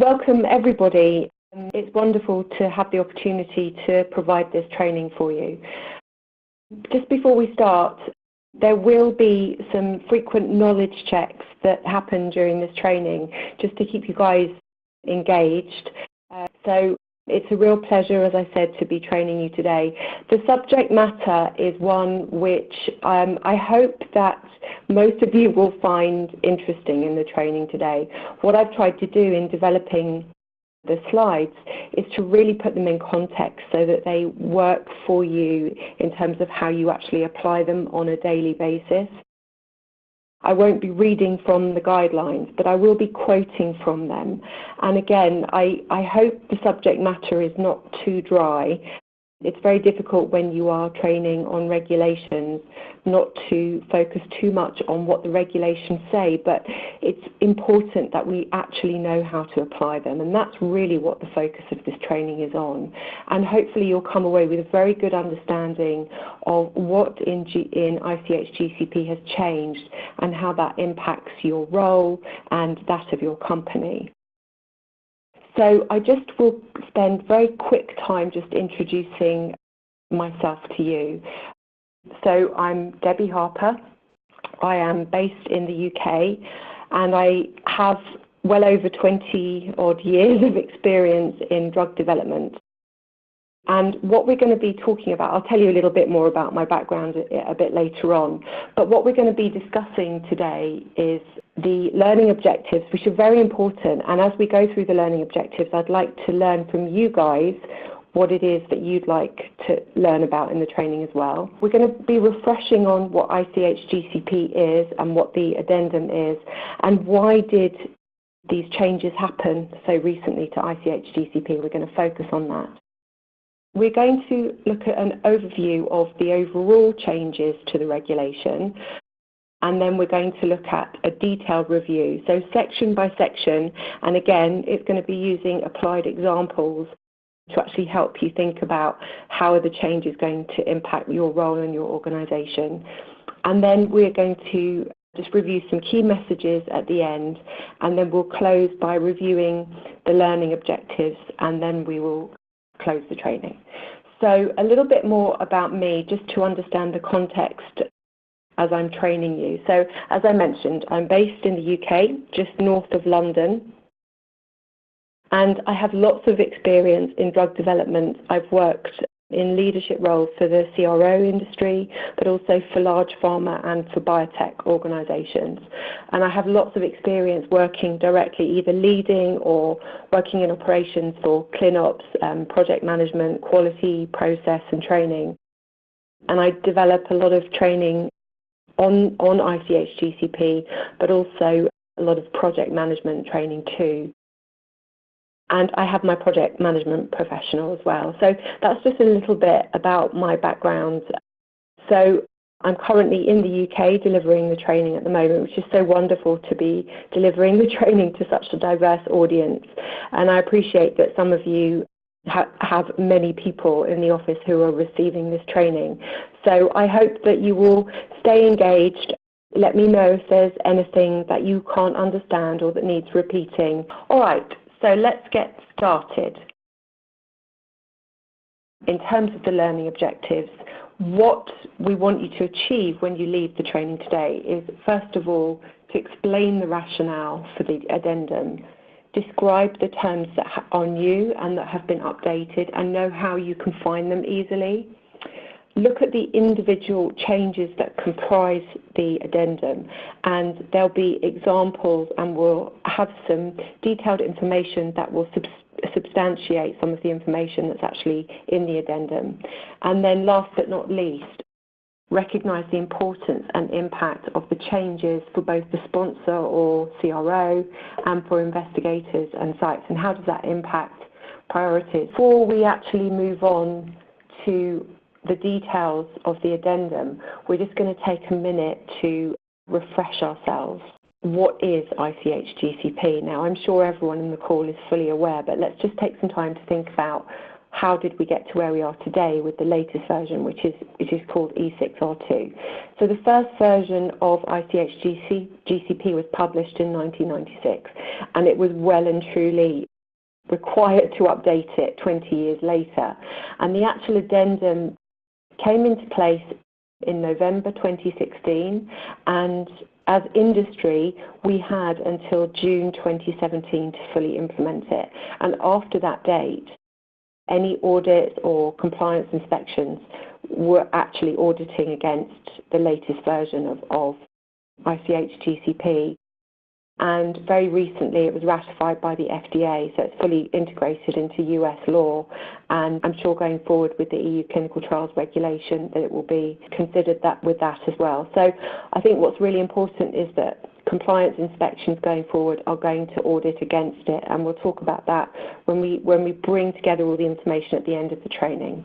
Welcome everybody. It's wonderful to have the opportunity to provide this training for you. Just before we start, there will be some frequent knowledge checks that happen during this training, just to keep you guys engaged. So it's a real pleasure, as I said, to be training you today. The subject matter is one which I hope that most of you will find interesting in the training today. What I've tried to do in developing the slides is to really put them in context so that they work for you in terms of how you actually apply them on a daily basis. I won't be reading from the guidelines, but I will be quoting from them. And again, I hope the subject matter is not too dry. It's very difficult when you are training on regulations not to focus too much on what the regulations say, but it's important that we actually know how to apply them, and that's really what the focus of this training is on. And hopefully you'll come away with a very good understanding of what in ICH GCP has changed and how that impacts your role and that of your company. So I just will spend very quick time just introducing myself to you. So I'm Debbie Harper. I am based in the UK, and I have well over 20 odd years of experience in drug development. And what we're going to be talking about, I'll tell you a little bit more about my background a bit later on, but what we're going to be discussing today is the learning objectives, which are very important. And as we go through the learning objectives, I'd like to learn from you guys what it is that you'd like to learn about in the training as well. We're going to be refreshing on what ICH GCP is and what the addendum is, and why did these changes happen so recently to ICH GCP. We're going to focus on that. We're going to look at an overview of the overall changes to the regulation, and then we're going to look at a detailed review, so section by section, and again, it's going to be using applied examples to actually help you think about how are the changes going to impact your role and your organisation. And then we're going to just review some key messages at the end, and then we'll close by reviewing the learning objectives, and then we will close the training. So a little bit more about me, just to understand the context as I'm training you. So as I mentioned, I'm based in the UK, just north of London, and I have lots of experience in drug development. I've worked in leadership roles for the CRO industry, but also for large pharma and for biotech organisations. And I have lots of experience working directly, either leading or working in operations for ClinOps, project management, quality, process and training. And I develop a lot of training on ICH GCP, but also a lot of project management training too. And I have my project management professional as well. So that's just a little bit about my background. So I'm currently in the UK delivering the training at the moment, which is so wonderful to be delivering the training to such a diverse audience. And I appreciate that some of you have many people in the office who are receiving this training. So I hope that you will stay engaged. Let me know if there's anything that you can't understand or that needs repeating. All right. So let's get started. In terms of the learning objectives, what we want you to achieve when you leave the training today is, first of all, to explain the rationale for the addendum, describe the terms that are new and that have been updated, and know how you can find them easily. Look at the individual changes that comprise the addendum, and there'll be examples, and we'll have some detailed information that will substantiate some of the information that's actually in the addendum. And then last but not least, recognise the importance and impact of the changes for both the sponsor or CRO and for investigators and sites, and how does that impact priorities. Before we actually move on to the details of the addendum, we're just going to take a minute to refresh ourselves. What is ICH GCP? Now, I'm sure everyone in the call is fully aware, but let's just take some time to think about how did we get to where we are today with the latest version, which is called E6R2. So the first version of ICH GCP was published in 1996, and it was well and truly required to update it 20 years later. And the actual addendum came into place in November 2016, and as industry, we had until June 2017 to fully implement it. And after that date, any audits or compliance inspections were actually auditing against the latest version of ICH GCP. And very recently it was ratified by the FDA, so it's fully integrated into US law. And I'm sure going forward with the EU clinical trials regulation that it will be considered that with that as well. So I think what's really important is that compliance inspections going forward are going to audit against it, and we'll talk about that when we bring together all the information at the end of the training.